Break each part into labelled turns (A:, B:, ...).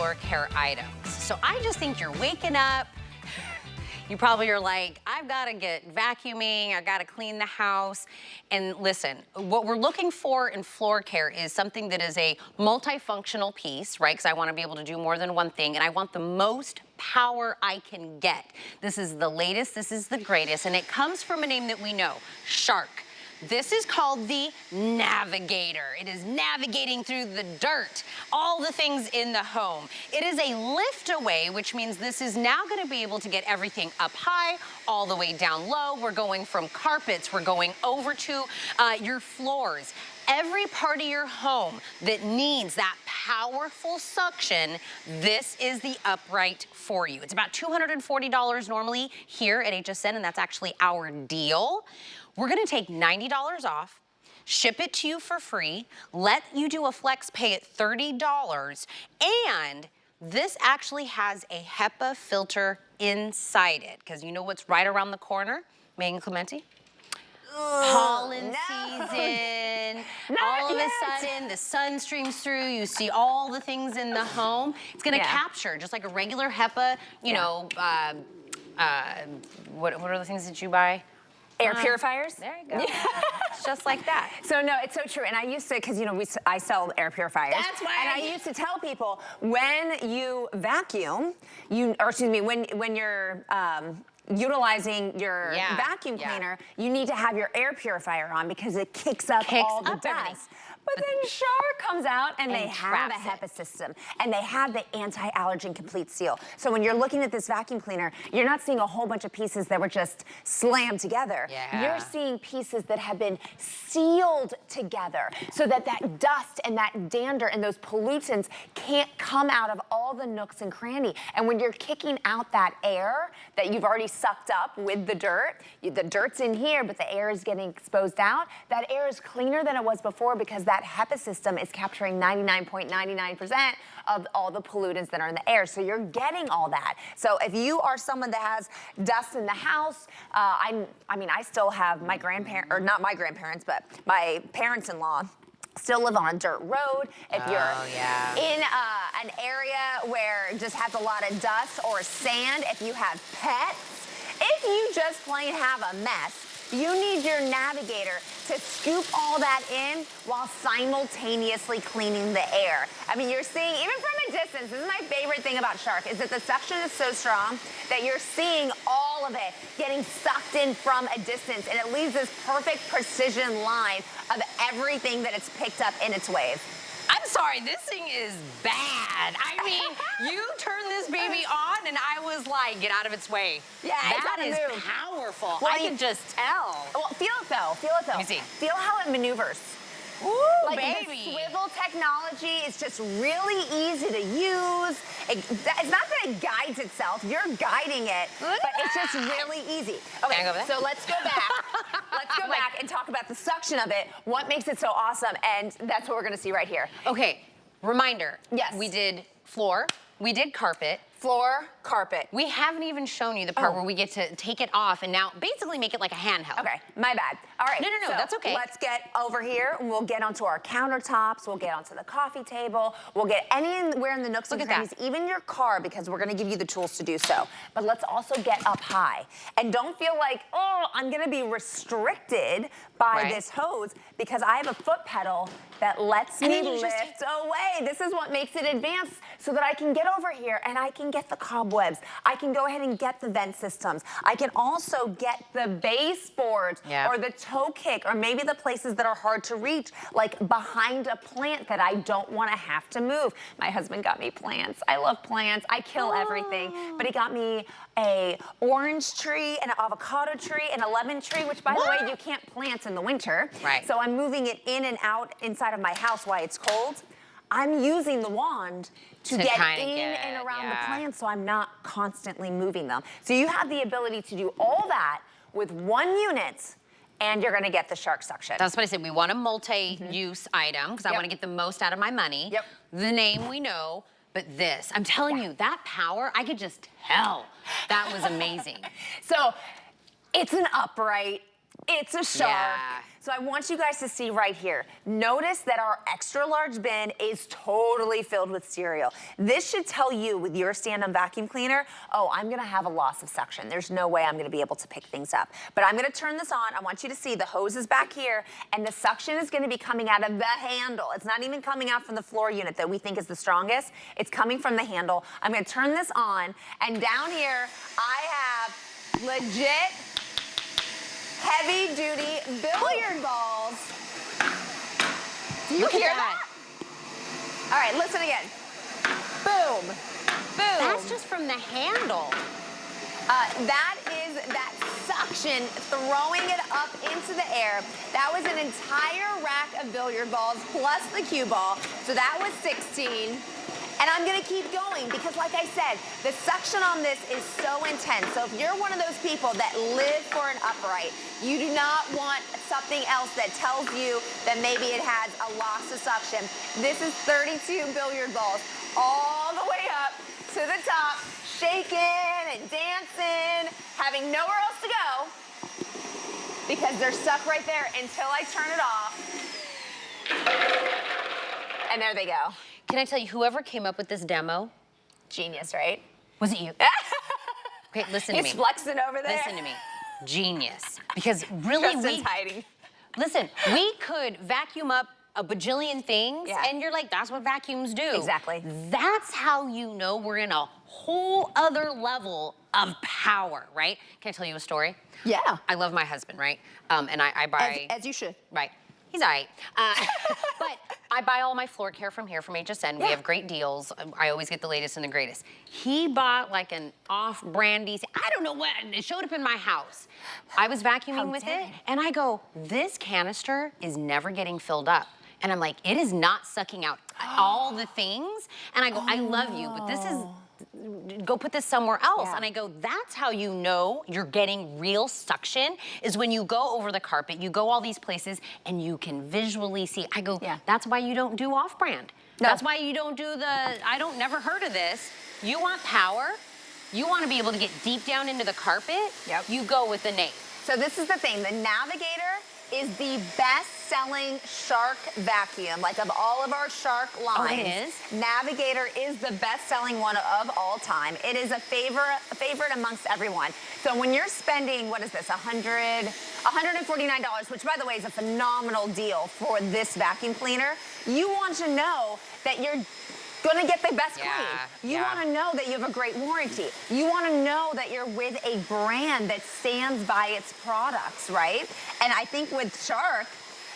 A: floor care items. So I just think you're waking up, you probably are like, I've got to get vacuuming, I've got to clean the house. And listen, what we're looking for in floor care is something that is a multifunctional piece, right? Because I want to be able to do more than one thing, and I want the most power I can get. This is the latest, this is the greatest, and it comes from a name that we know, Shark. This is called the Navigator. It is navigating through the dirt, all the things in the home. It is a LiftAway, which means this is now gonna be able to get everything up high, all the way down low. We're going from carpets, we're going over to your floors. Every part of your home that needs that powerful suction, this is the upright for you. It's about $240 normally here at HSN, and that's actually our deal. We're gonna take $90 off, ship it to you for free, let you do a flex pay at $30, and this actually has a HEPA filter inside it, because you know what's right around the corner, Megan Clementi? Pollen season. All of a sudden, the sun streams through, you see all the things in the home. It's gonna capture, just like a regular HEPA, you know, what are the things that you buy?
B: Air purifiers?
A: There you go. It's just like that.
B: So no, it's so true. And I used to, because you know, I sell air purifiers.
A: That's why.
B: And I used to tell people, when you vacuum, when you're utilizing your vacuum cleaner, you need to have your air purifier on because it kicks up all the dust. But then Shark comes out and they have a HEPA system, and they have the anti-allergen complete seal. So when you're looking at this vacuum cleaner, you're not seeing a whole bunch of pieces that were just slammed together. You're seeing pieces that have been sealed together so that that dust and that dander and those pollutants can't come out of all the nooks and cranny. And when you're kicking out that air that you've already sucked up with the dirt's in here, but the air is getting exposed out, that air is cleaner than it was before because that HEPA system is capturing 99.99% of all the pollutants that are in the air. So you're getting all that. So if you are someone that has dust in the house, I mean, I still have my grandparents, or not my grandparents, but my parents-in-law still live on a dirt road. If you're in an area where it just has a lot of dust or sand, if you have pets, if you just plain have a mess, you need your Navigator to scoop all that in while simultaneously cleaning the air. I mean, you're seeing, even from a distance, this is my favorite thing about Shark, is that the suction is so strong that you're seeing all of it getting sucked in from a distance, and it leaves this perfect precision line of everything that it's picked up in its wave.
A: I'm sorry, this thing is bad. I mean, you turn this baby on and I was like, get out of its way.
B: Yeah,
A: that is powerful.
B: Well,
A: I can just tell.
B: Well, feel it though, feel it though.
A: Let me see.
B: Feel how it maneuvers.
A: Ooh,
B: like
A: baby.
B: The swivel technology is just really easy to use. It's not that it guides itself, you're guiding it, but it's just really easy. Okay, so let's go back. Let's go back and talk about the suction of it, what makes it so awesome, and that's what we're gonna see right here.
A: Okay, reminder.
B: Yes.
A: We did floor, we did carpet.
B: Floor, carpet.
A: We haven't even shown you the part where we get to take it off and now basically make it like a handheld.
B: Okay, my bad. All right.
A: No,
B: so
A: that's okay.
B: Let's get over here and we'll get onto our countertops, we'll get onto the coffee table, we'll get anywhere in the nooks and crannies, even your car, because we're gonna give you the tools to do so. But let's also get up high. And don't feel like, oh, I'm gonna be restricted by this hose, because I have a foot pedal that lets me lift away. This is what makes it advanced, so that I can get over here and I can get the cobwebs. I can go ahead and get the vent systems. I can also get the baseboards or the toe kick, or maybe the places that are hard to reach, like behind a plant that I don't want to have to move. My husband got me plants. I love plants. I kill everything. But he got me a orange tree, an avocado tree, and a lemon tree, which by the way, you can't plant in the winter. So I'm moving it in and out inside of my house while it's cold. I'm using the wand to get in and around the plants, so I'm not constantly moving them. So you have the ability to do all that with one unit, and you're gonna get the Shark suction.
A: That's what I said. We want a multi-use item, because I want to get the most out of my money. The name we know, but this, I'm telling you, that power, I could just tell. That was amazing.
B: So it's an upright, it's a Shark. So I want you guys to see right here. Notice that our extra large bin is totally filled with cereal. This should tell you with your stand-on vacuum cleaner, oh, I'm gonna have a loss of suction. There's no way I'm gonna be able to pick things up. But I'm gonna turn this on. I want you to see the hose is back here, and the suction is gonna be coming out of the handle. It's not even coming out from the floor unit that we think is the strongest. It's coming from the handle. I'm gonna turn this on, and down here, I have legit heavy-duty billiard balls. Do you hear that? All right, listen again. Boom, boom.
A: That's just from the handle.
B: That is that suction throwing it up into the air. That was an entire rack of billiard balls plus the cue ball. So that was 16. And I'm gonna keep going because like I said, the suction on this is so intense. So if you're one of those people that live for an upright, you do not want something else that tells you that maybe it has a loss of suction. This is 32 billiard balls all the way up to the top, shaking and dancing, having nowhere else to go because they're stuck right there until I turn it off. And there they go.
A: Can I tell you, whoever came up with this demo,
B: genius, right?
A: was it you? Okay, listen to me.
B: He's flexing over there.
A: Listen to me. Genius. Because really,
B: Justin's hiding.
A: Listen, we could vacuum up a bajillion things,
B: Yeah.
A: and you're like, that's what vacuums do.
B: Exactly.
A: That's how you know we're in a whole other level of power, right? Can I tell you a story?
B: Yeah.
A: I love my husband, right? And I buy...
B: As you should.
A: Right. He's all right. But I buy all my floor care from here, from HSN.
B: Yeah.
A: We have great deals. I always get the latest and the greatest. He bought like an off-brandy, I don't know what, it showed up in my house. I was vacuuming with it, and I go, this canister is never getting filled up. And I'm like, it is not sucking out all the things. And I go, I love you, but this is, go put this somewhere else.
B: Yeah.
A: And I go, that's how you know you're getting real suction, is when you go over the carpet, you go all these places, and you can visually see. I go, that's why you don't do off-brand. No. That's why you don't do the, never heard of this. You want power. You want to be able to get deep down into the carpet.
B: Yep.
A: You go with the Nate.
B: So this is the thing, the Navigator is the best-selling Shark vacuum. Like of all of our Shark lines,
A: it is?
B: Navigator is the best-selling one of all time. It is a favorite amongst everyone. So when you're spending, what is this, $149, which by the way is a phenomenal deal for this vacuum cleaner, you want to know that you're gonna get the best clean. You wanna know that you have a great warranty. You wanna know that you're with a brand that stands by its products, right? And I think with Shark,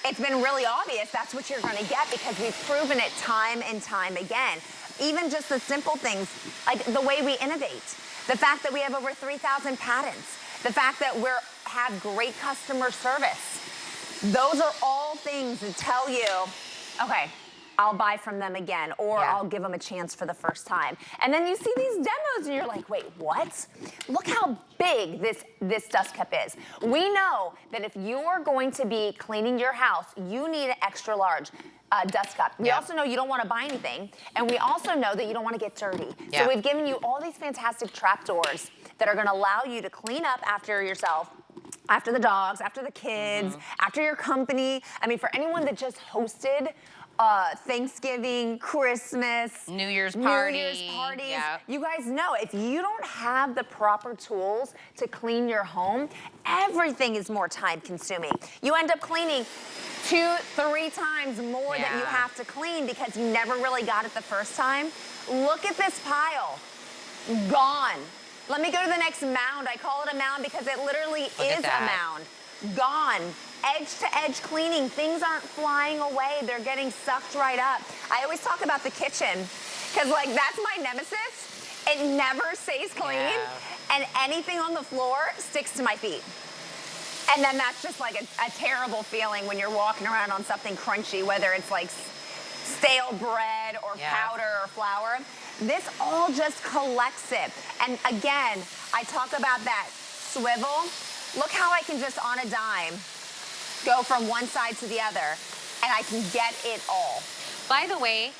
B: it's been really obvious that's what you're gonna get because we've proven it time and time again. Even just the simple things, like the way we innovate, the fact that we have over 3,000 patents, the fact that we have great customer service. Those are all things that tell you, okay, I'll buy from them again, or I'll give them a chance for the first time. And then you see these demos and you're like, wait, what? Look how big this dust cup is. We know that if you're going to be cleaning your house, you need an extra large dust cup. We also know you don't want to buy anything, and we also know that you don't want to get dirty. So we've given you all these fantastic trapdoors that are going to allow you to clean up after yourself, after the dogs, after the kids, after your company. I mean, for anyone that just hosted Thanksgiving, Christmas,
A: New Year's parties.
B: Yeah. You guys know if you don't have the proper tools to clean your home, everything is more time consuming. You end up cleaning 2-3 times more that you have to clean because you never really got it the first time. Look at this pile. Gone. Let me go to the next mound. I call it a mound because it literally is a mound. Gone. Edge-to-edge cleaning. Things aren't flying away. They're getting sucked right up. I always talk about the kitchen because, like, that's my nemesis. It never stays clean, and anything on the floor sticks to my feet. And then that's just like a terrible feeling when you're walking around on something crunchy, whether it's like stale bread or powder or flour. This all just collects it. And again, I talk about that swivel. Look how I can just on a dime go from one side to the other, and I can get it all.
A: By the way,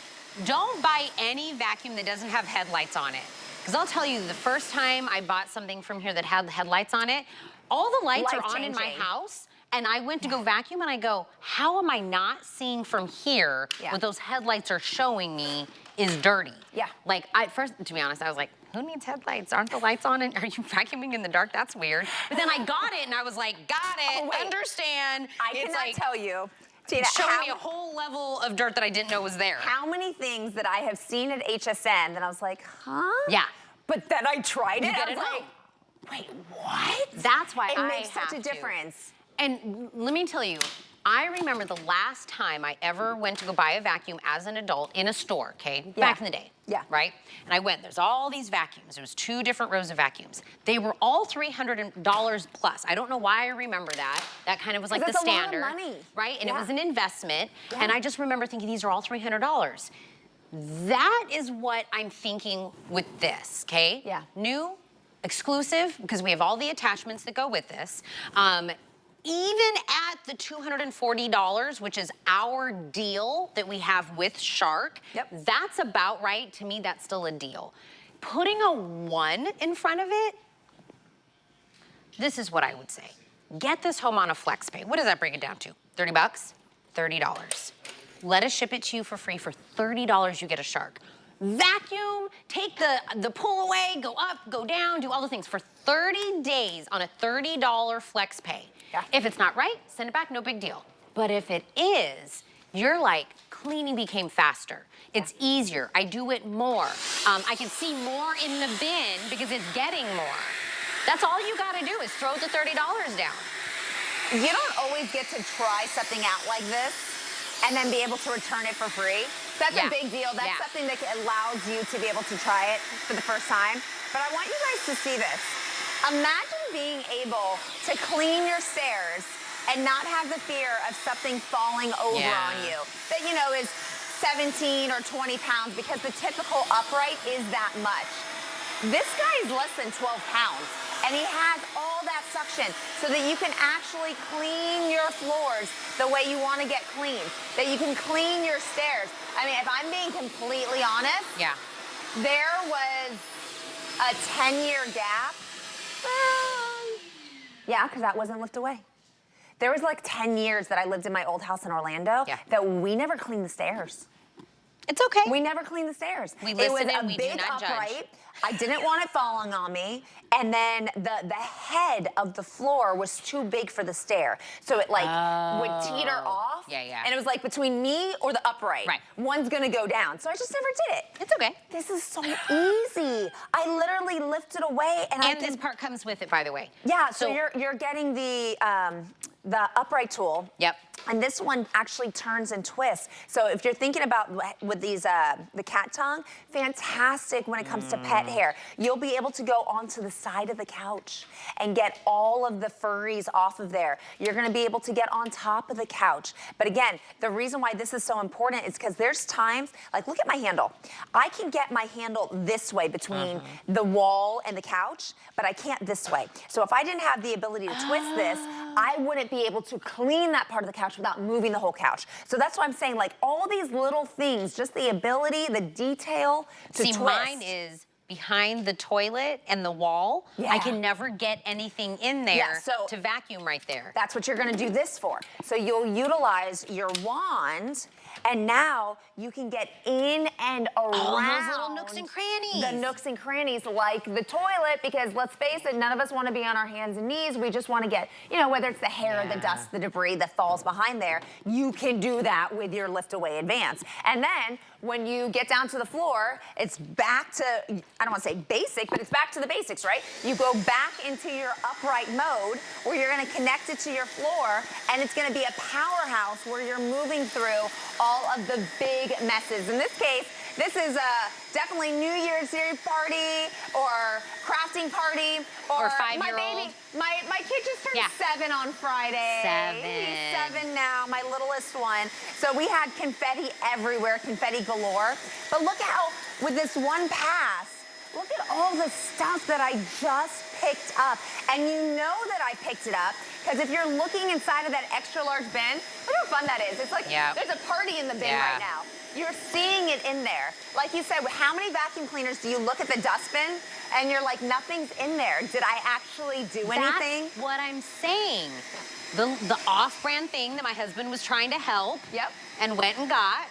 A: don't buy any vacuum that doesn't have headlights on it. Because I'll tell you, the first time I bought something from here that had headlights on it, all the lights are on in my house, And I went to go vacuum and I go, how am I not seeing from here what those headlights are showing me is dirty?
B: Yeah.
A: Like, at first, to be honest, I was like, who needs headlights? Aren't the lights on? And are you vacuuming in the dark? That's weird. But then I got it and I was like, got it, understand.
B: I cannot tell you, Tina,
A: showing me a whole level of dirt that I didn't know was there.
B: How many things that I have seen at HSN that I was like, huh?
A: Yeah.
B: But then I tried it, I was
A: like,
B: wait, what?
A: That's why
B: it makes such a difference.
A: And let me tell you, I remember the last time I ever went to go buy a vacuum as an adult in a store, okay? Back in the day.
B: Yeah.
A: Right? And I went, there's all these vacuums. There was 2 different rows of vacuums. They were all $300 plus. I don't know why I remember that. That kind of was like the standard.
B: That's a lot of money.
A: Right? And it was an investment. And I just remember thinking, these are all $300. That is what I'm thinking with this, okay?
B: Yeah.
A: New, exclusive, because we have all the attachments that go with this. Even at the $240, which is our deal that we have with Shark, that's about right. To me, that's still a deal. Putting a 1 in front of it, this is what I would say. Get this home on a flex pay. What does that bring it down to? 30 bucks? $30. Let us ship it to you for free. For $30, you get a Shark. Vacuum, take the pull away, go up, go down, do all the things for 30 days on a $30 flex pay. If it's not right, send it back, no big deal. But if it is, you're like, cleaning became faster. It's easier, I do it more. I can see more in the bin because it's getting more. That's all you gotta do is throw the $30 down.
B: You don't always get to try something out like this and then be able to return it for free. That's a big deal. That's something that allows you to be able to try it for the first time. But I want you guys to see this. Imagine being able to clean your stairs and not have the fear of something falling over on you that, you know, is 17 or 20 pounds because the typical upright is that much. This guy is less than 12 pounds and he has all that suction so that you can actually clean your floors the way you want to get clean, that you can clean your stairs. I mean, if I'm being completely honest, there was a 10-year gap. Yeah, because that wasn't LiftAway. There was like 10 years that I lived in my old house in Orlando that we never cleaned the stairs.
A: It's okay.
B: We never cleaned the stairs.
A: We listen and we do
B: big
A: not
B: upright.
A: judge.
B: I didn't want it falling on me. And then the head of the floor was too big for the stair. So it like would teeter off. And it was like between me or the upright. One's gonna go down. So I just never did it.
A: It's okay.
B: This is so easy. I literally lift it away and
A: this part comes with it, by the way.
B: Yeah, so you're getting the upright tool. And this one actually turns and twists. So if you're thinking about with these, the cat tongue, fantastic when it comes to pet hair. You'll be able to go onto the side of the couch and get all of the furries off of there. You're gonna be able to get on top of the couch. But again, the reason why this is so important is because there's times, like look at my handle. I can get my handle this way between the wall and the couch, but I can't this way. So if I didn't have the ability to twist this, I wouldn't be able to clean that part of the couch without moving the whole couch. So that's why I'm saying like all these little things, just the ability, the detail to twist.
A: See, mine is behind the toilet and the wall. I can never get anything in there to vacuum right there.
B: That's what you're gonna do this for. So you'll utilize your wand and now you can get in and around
A: all those little nooks and crannies.
B: The nooks and crannies like the toilet, because let's face it, none of us want to be on our hands and knees. We just want to get, you know, whether it's the hair, the dust, the debris that falls behind there, you can do that with your LiftAway Advanced. And then when you get down to the floor, it's back to, I don't want to say basic, but it's back to the basics, right? You go back into your upright mode where you're going to connect it to your floor and it's going to be a powerhouse where you're moving through all of the big messes. In this case, this is definitely New Year's Eve party or crafting party or
A: 5-year-old.
B: my baby. My kid just turned 7 on Friday.
A: 7.
B: He's 7 now, my littlest one. So we had confetti everywhere, confetti galore. But look how, with this one pass, look at all the stuff that I just picked up. And you know that I picked it up because if you're looking inside of that extra large bin, look how fun that is. It's like there's a party in the bin right now. You're seeing it in there. Like you said, how many vacuum cleaners do you look at the dustbin and you're like, nothing's in there. Did I actually do anything?
A: That's what I'm saying. the off-brand thing that my husband was trying to help.
B: Yep.
A: And went and got.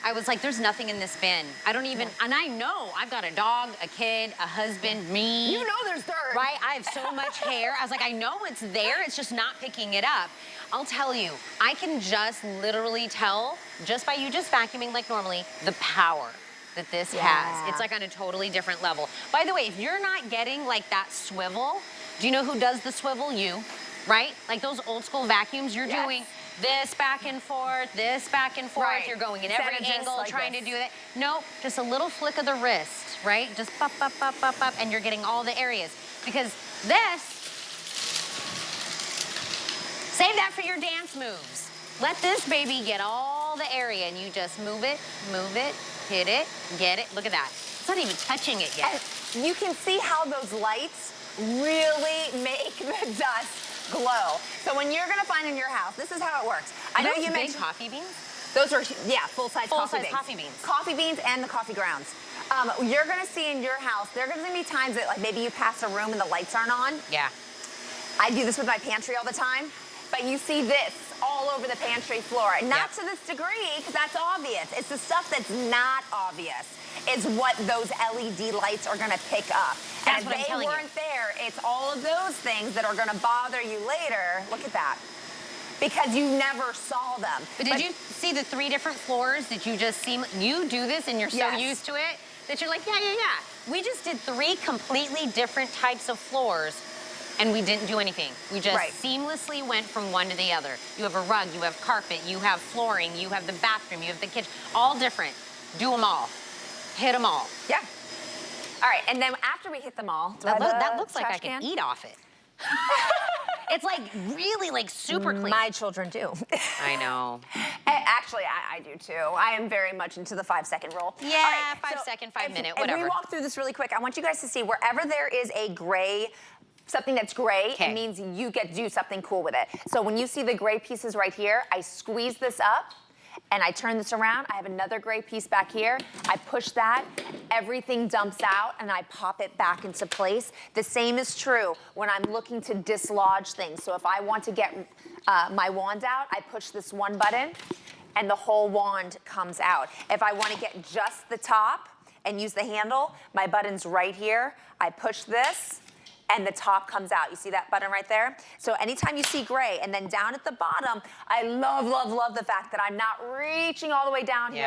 A: I was like, there's nothing in this bin. I don't even, and I know I've got a dog, a kid, a husband, me.
B: You know there's dirt.
A: Right, I have so much hair. I was like, I know it's there, it's just not picking it up. I'll tell you, I can just literally tell, just by you just vacuuming like normally, the power that this has. It's like on a totally different level. By the way, if you're not getting like that swivel, do you know who does the swivel? You, right? Like those old school vacuums, you're doing this back and forth, this back and forth.
B: Right.
A: You're going in every angle
B: like
A: trying
B: this.
A: to do that. Nope, just a little flick of the wrist, right? Just pop, pop, pop, pop, pop, and you're getting all the areas. Because this, save that for your dance moves. Let this baby get all the area and you just move it, hit it, get it. Look at that. It's not even touching it yet.
B: And you can see how those lights really make the dust glow. So when you're gonna find in your house, this is how it works. I know you mentioned
A: coffee beans.
B: Those are full-size coffee beans. Coffee beans and the coffee grounds. You're gonna see in your house, there are gonna be times that like maybe you pass a room and the lights aren't on.
A: Yeah.
B: I do this with my pantry all the time, but you see this all over the pantry floor. Not to this degree, because that's obvious. It's the stuff that's not obvious is what those LED lights are gonna pick up.
A: That's
B: and
A: what I'm
B: if they
A: telling you.
B: weren't there, it's all of those things that are gonna bother you later. Look at that. Because you never saw them.
A: But did you see the 3 different floors that you just seem, you do this and you're so used to it that you're like, yeah. We just did 3 completely different types of floors and we didn't do anything. We just seamlessly went from one to the other. You have a rug, you have carpet, you have flooring, you have the bathroom, you have the kitchen, all different. Do them all. Hit them all.
B: Yeah. All right, and then after we hit them all,
A: that looks like I can eat off it. It's like really like super clean.
B: My children do.
A: I know.
B: Actually, I do too. I am very much into the 5-second rule.
A: Yeah, right, 5 second, 5 minute, whatever.
B: If we walk through this really quick, I want you guys to see wherever there is a gray, something that's gray, it means you get to do something cool with it. So when you see the gray pieces right here, I squeeze this up and I turn this around. I have another gray piece back here. I push that, everything dumps out and I pop it back into place. The same is true when I'm looking to dislodge things. So if I want to get my wand out, I push this one button and the whole wand comes out. If I want to get just the top and use the handle, my button's right here. I push this and the top comes out. You see that button right there? So anytime you see gray, and then down at the bottom, I love the fact that I'm not reaching all the way down here.